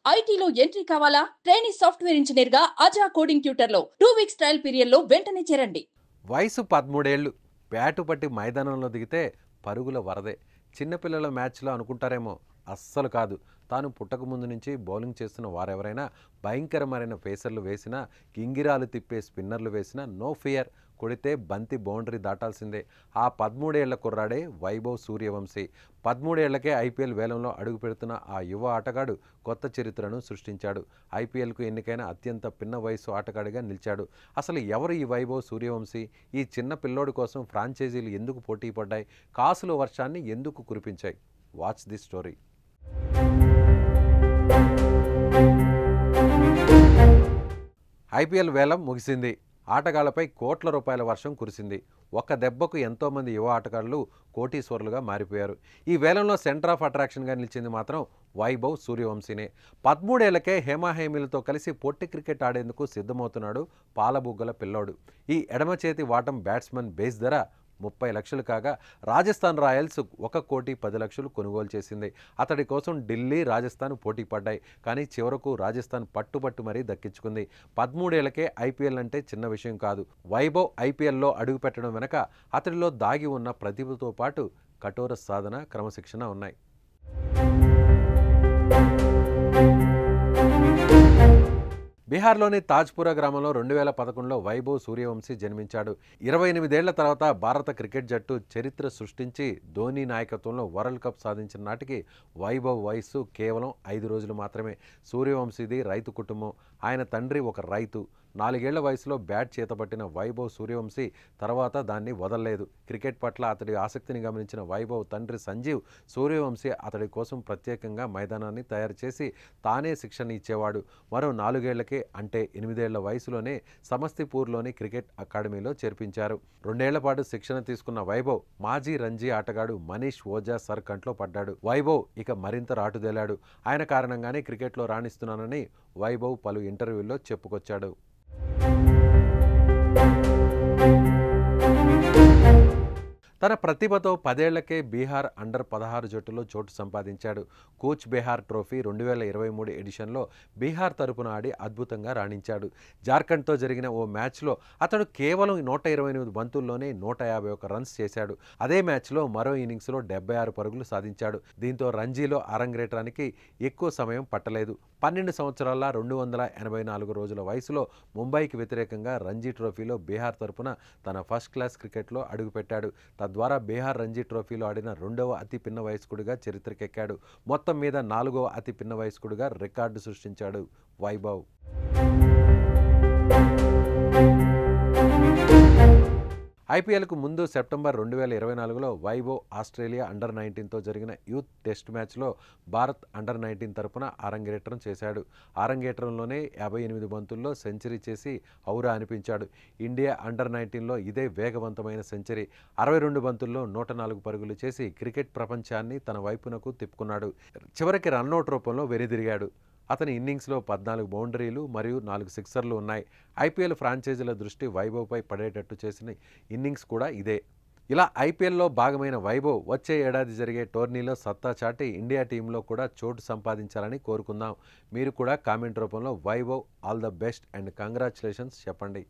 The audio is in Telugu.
ఐటీలో ఎంట్రీ కావాలా? ట్రైనింగ్ సాఫ్ట్వేర్ ఇంజనీర్ గా అజా కోడింగ్ ట్యూటర్ లో 2 వీక్స్ ట్రయల్ పీరియడ్ లో వెంటనే చేరండి. వయసు 13 ఏళ్ళు. బ్యాటు పట్టి మైదానంలో దిగితే పరుగుల వరదే. చిన్నపిల్లల మ్యాచ్లో అనుకుంటారేమో, అస్సలు కాదు. తాను పుట్టకముందు నుంచి బౌలింగ్ చేస్తున్న వారెవరైనా, భయంకరమైన పేసర్లు వేసినా, గింగిరాలు తిప్పే స్పిన్నర్లు వేసినా నో ఫియర్. కొడితే బంతి బౌండరీ దాటాల్సిందే. ఆ 13 ఏళ్ల కుర్రాడే వైభవ్ సూర్యవంశీ. 13 ఏళ్లకే ఐపీఎల్ వేలంలో అడుగు పెడుతున్న ఆ యువ ఆటగాడు కొత్త చరిత్రను సృష్టించాడు. ఐపీఎల్కు ఎన్నికైన అత్యంత పిన్న వయసు ఆటగాడిగా నిలిచాడు. అసలు ఎవరు ఈ వైభవ్ సూర్యవంశీ? ఈ చిన్న పిల్లోడి కోసం ఫ్రాంచైజీలు ఎందుకు పోటీ పడ్డాయి? కాసుల వర్షాన్ని ఎందుకు కురిపించాయి? Watch the story. ఐపీఎల్ వేలం ముగిసింది. ఆటగాళ్లపై కోట్ల రూపాయల వర్షం కురిసింది. ఒక్క దెబ్బకు ఎంతోమంది యువ ఆటగాళ్లు కోటీశ్వరులుగా మారిపోయారు. ఈ వేలంలో సెంటర్ ఆఫ్ అట్రాక్షన్గా నిలిచింది మాత్రం వైభవ్ సూర్యవంశీనే. 13 ఏళ్లకే హేమాహేమిలతో కలిసి పొట్టి క్రికెట్ ఆడేందుకు సిద్ధమవుతున్నాడు పాలబుగ్గల పిల్లోడు. ఈ ఎడమ చేతి వాటం బ్యాట్స్మన్ బేస్ ధర 30 లక్షలు కాగా, రాజస్థాన్ రాయల్స్ 1,10,00,000 కొనుగోలు చేసింది. అతడి కోసం ఢిల్లీ, రాజస్థాన్ పోటీ పడ్డాయి. కానీ చివరకు రాజస్థాన్ పట్టుబట్టు మరీ దక్కించుకుంది. 13 ఏళ్లకే ఐపీఎల్ అంటే చిన్న విషయం కాదు. వైభవ్ ఐపీఎల్లో అడుగుపెట్టడం వెనక అతడిలో దాగి ఉన్న ప్రతిభతో పాటు కఠోర సాధన, క్రమశిక్షణ ఉన్నాయి. బీహార్లోని తాజ్పురా గ్రామంలో 2011లో వైభవ్ సూర్యవంశీ జన్మించాడు. 28 ఏళ్ల తర్వాత భారత క్రికెట్ జట్టు చరిత్ర సృష్టించి ధోనీ నాయకత్వంలో వరల్డ్ కప్ సాధించిన నాటికి వైభవ్ వయస్సు కేవలం 5 రోజులు మాత్రమే. సూర్యవంశీది రైతు కుటుంబం. ఆయన తండ్రి ఒక రైతు. 4 ఏళ్ల వయసులో బ్యాట్ చేతపట్టిన వైభవ్ సూర్యవంశీ తర్వాత దాన్ని వదలలేదు. క్రికెట్ పట్ల అతడి ఆసక్తిని గమనించిన వైభవ్ తండ్రి సంజీవ్ సూర్యవంశీ అతడి కోసం ప్రత్యేకంగా మైదానాన్ని తయారు చేసి తానే శిక్షణ ఇచ్చేవాడు. మరో 4 ఏళ్లకే, అంటే 8 ఏళ్ల వయసులోనే సమస్తీపూర్లోని క్రికెట్ అకాడమీలో చేర్పించారు. 2 ఏళ్ల పాటు శిక్షణ తీసుకున్న వైభవ్ మాజీ రంజీ ఆటగాడు మనీష్ ఓజా సర్ కంట్లో పడ్డాడు. వైభవ్ ఇక మరింత రాటుదేలాడు. ఆయన కారణంగానే క్రికెట్లో రాణిస్తున్నానని వైభవ్ పలు ఇంటర్వ్యూల్లో చెప్పుకొచ్చాడు. తన ప్రతిభతో 10 ఏళ్లకే బీహార్ అండర్-16 జట్టులో చోటు సంపాదించాడు. కూచ్ బెహార్ ట్రోఫీ 2023 ఎడిషన్లో బీహార్ తరపున ఆడి అద్భుతంగా రాణించాడు. జార్ఖండ్తో జరిగిన ఓ మ్యాచ్లో అతడు కేవలం 128 బంతుల్లోనే 151 రన్స్ చేశాడు. అదే మ్యాచ్లో మరో ఇన్నింగ్స్లో 76 పరుగులు సాధించాడు. దీంతో రంజీలో అరంగేట్రానికి ఎక్కువ సమయం పట్టలేదు. 12 సంవత్సరాల 284 రోజుల వయసులో ముంబైకి వ్యతిరేకంగా రంజీ ట్రోఫీలో బీహార్ తరపున తన ఫస్ట్ క్లాస్ క్రికెట్లో అడుగుపెట్టాడు. తద్వారా బీహార్ రంజీ ట్రోఫీలో ఆడిన 2వ అతి పిన్న వయస్కుడిగా చరిత్రకెక్కాడు. మొత్తం మీద 4వ అతి పిన్న వయస్కుడిగా రికార్డు సృష్టించాడు వైభవ్. ఐపీఎల్కు ముందు సెప్టెంబర్ 2024లో వైభవ్ ఆస్ట్రేలియా అండర్-19తో జరిగిన యూత్ టెస్ట్ మ్యాచ్లో భారత్ అండర్-19 తరపున అరంగేట్రం చేశాడు. అరంగేట్రంలోనే 58 బంతుల్లో సెంచరీ చేసి ఔరా అనిపించాడు. ఇండియా అండర్-19లో ఇదే వేగవంతమైన సెంచరీ. 62 బంతుల్లో 104 పరుగులు చేసి క్రికెట్ ప్రపంచాన్ని తన వైపునకు తిప్పుకున్నాడు. చివరికి రన్అట్ రూపంలో వెనుదిరిగాడు. అతని ఇన్నింగ్స్లో 14 బౌండరీలు మరియు 4 సిక్సర్లు ఉన్నాయి. ఐపీఎల్ ఫ్రాంచైజీల దృష్టి వైభవ్పై పడేటట్టు చేసిన ఇన్నింగ్స్ కూడా ఇదే. ఇలా ఐపీఎల్లో భాగమైన వైభవ్ వచ్చే ఏడాది జరిగే టోర్నీలో సత్తా చాటి ఇండియా టీంలో కూడా చోటు సంపాదించాలని కోరుకుందాం. మీరు కూడా కామెంట్ రూపంలో Vaibhav all the best and congratulations చెప్పండి.